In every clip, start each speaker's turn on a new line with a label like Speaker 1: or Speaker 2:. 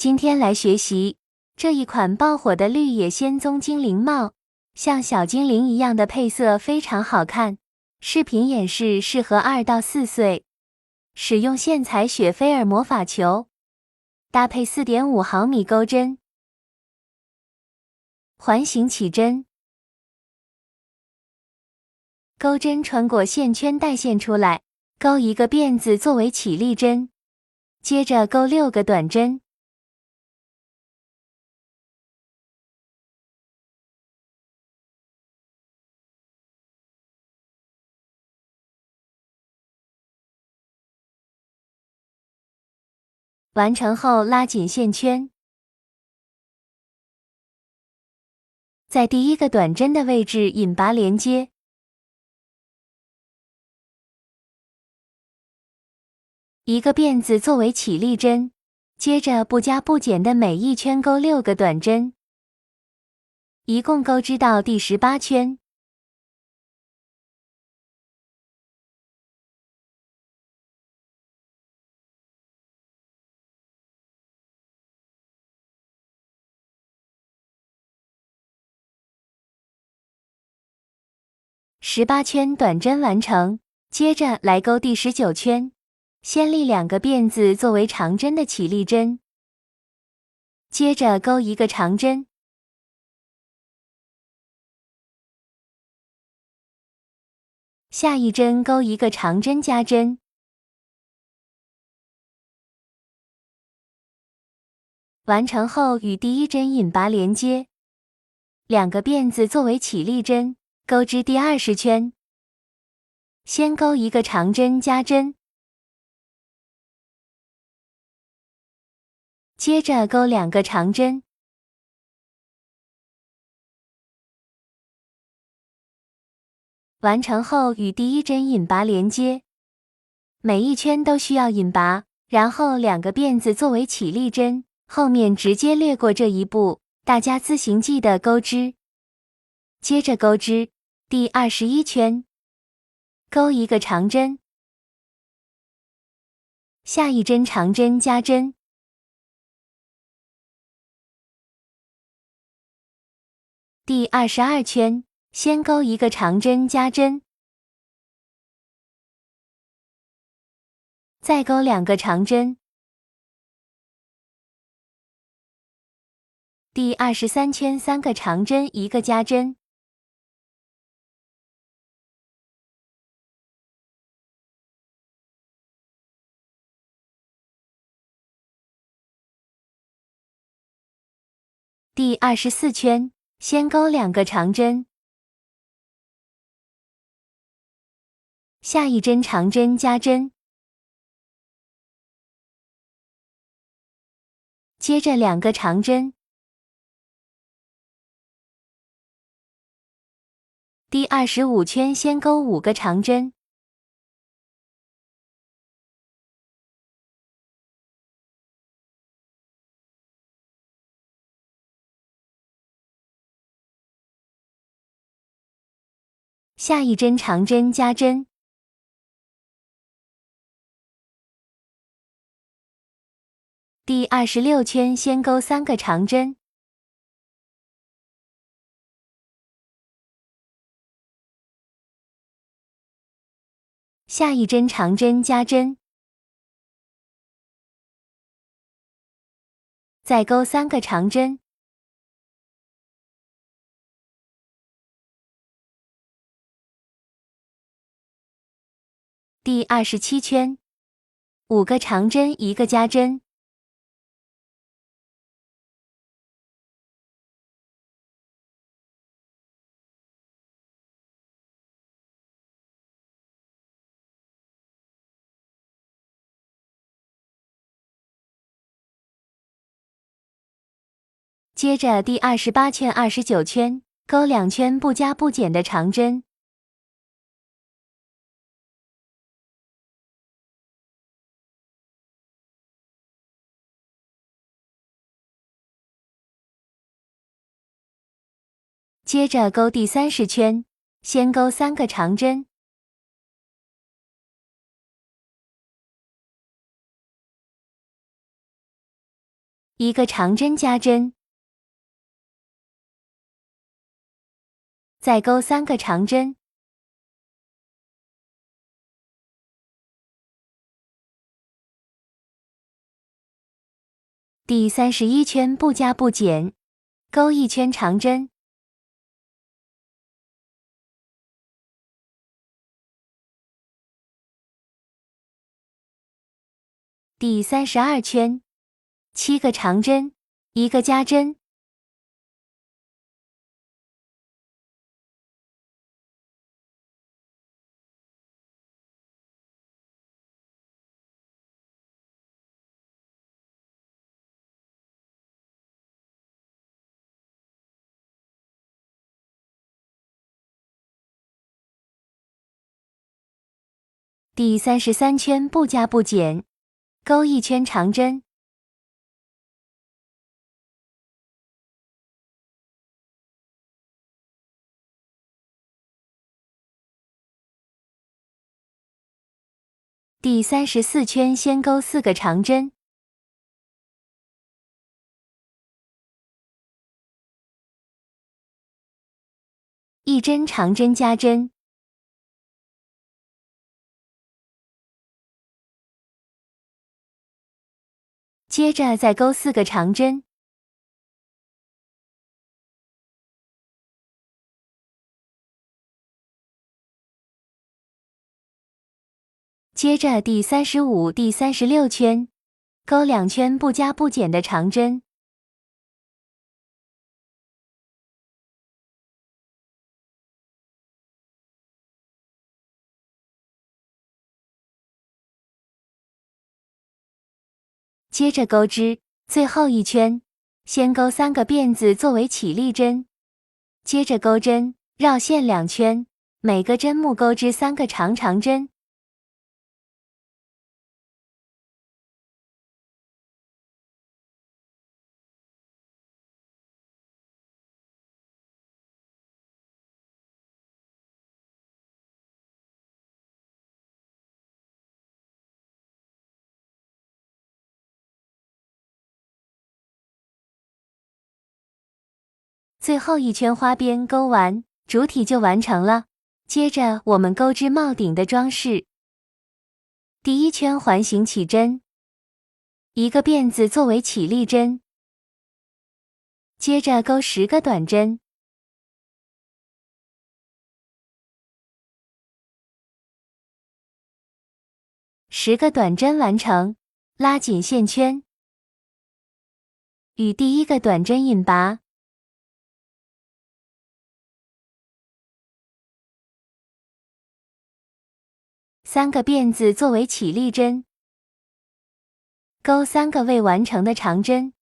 Speaker 1: 今天来学习这一款爆火的绿野仙踪精灵帽，像小精灵一样的配色非常好看。视频演示适合2到4岁。使用线材雪菲尔魔法球，搭配 4.5 毫米钩针，环形起针，钩针穿过线圈带线出来，钩一个辫子作为起立针，接着钩6个短针。完成后拉紧线圈，在第一个短针的位置引拔连接，一个辫子作为起立针，接着不加不减的每一圈钩6个短针，一共钩织到第18圈。18圈短针完成，接着来钩第19圈，先立2个辫子作为长针的起立针，接着钩一个长针，下一针钩一个长针加针，完成后与第一针引拔连接，2个辫子作为起立针，钩织第20圈，先钩一个长针加针，接着钩2个长针，完成后与第一针引拔连接，每一圈都需要引拔，然后2个辫子作为起立针，后面直接略过这一步，大家自行记得钩织。接着钩织第21圈，钩一个长针，下一针长针加针，第22圈，先钩一个长针加针，再钩2个长针，第23圈3个长针1个加针，第24圈，先钩2个长针，下一针长针加针，接着2个长针，第25圈先钩5个长针，下一针长针加针，第26圈先钩3个长针，下一针长针加针，再钩3个长针，第27圈5个长针1个加针，接着第28圈29圈，钩2圈不加不减的长针，接着钩第30圈，先钩3个长针，一个长针加针，再钩3个长针。第31圈不加不减，钩1圈长针。第32圈，7个长针，1个加针。第33圈不加不减，钩1圈长针。第34圈先钩4个长针，一针长针加针。接着再钩4个长针，接着第35、第36圈，钩2圈不加不减的长针。接着钩织最后一圈，先钩3个辫子作为起立针，接着钩针，绕线2圈，每个针目钩织3个长针。最后一圈花边钩完，主体就完成了。接着我们钩织帽顶的装饰。第一圈环形起针，1个辫子作为起立针，接着钩10个短针，10个短针完成，拉紧线圈，与第一个短针引拔。3个辫子作为起立针，钩3个未完成的长针，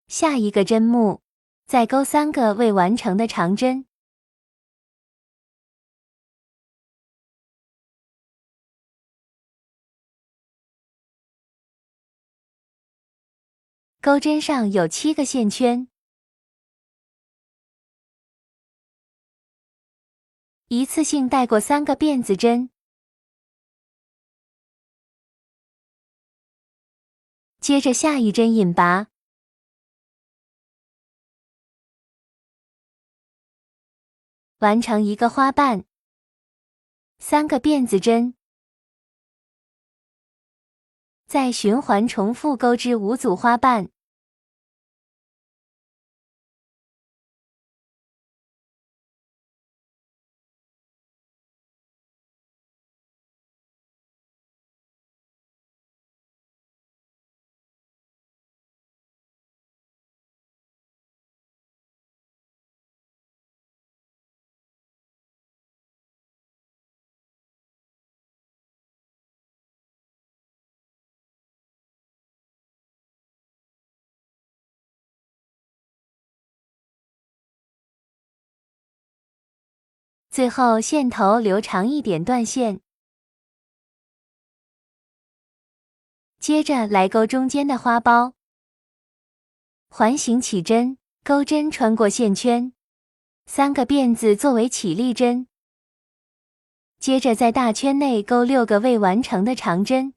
Speaker 1: 下一个针目，再钩3个未完成的长针。钩针上有7个线圈，一次性带过3个辫子针，接着下一针引拔，完成一个花瓣，3个辫子针，再循环重复钩织5组花瓣。最后线头留长一点断线，接着来钩中间的花苞，环形起针，钩针穿过线圈，3个辫子作为起立针。接着在大圈内钩6个未完成的长针。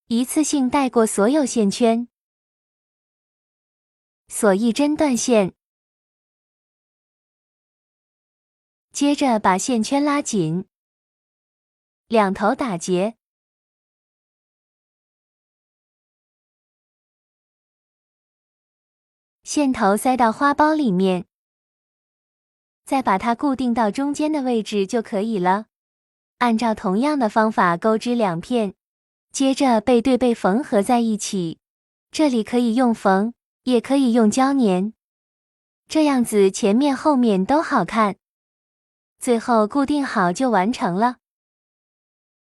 Speaker 1: 一次性带过所有线圈，锁1针断线。接着把线圈拉紧，两头打结，线头塞到花苞里面，再把它固定到中间的位置就可以了。按照同样的方法钩织2片，接着背对背缝合在一起。这里可以用缝，也可以用胶粘，这样子前面后面都好看。最后固定好就完成了。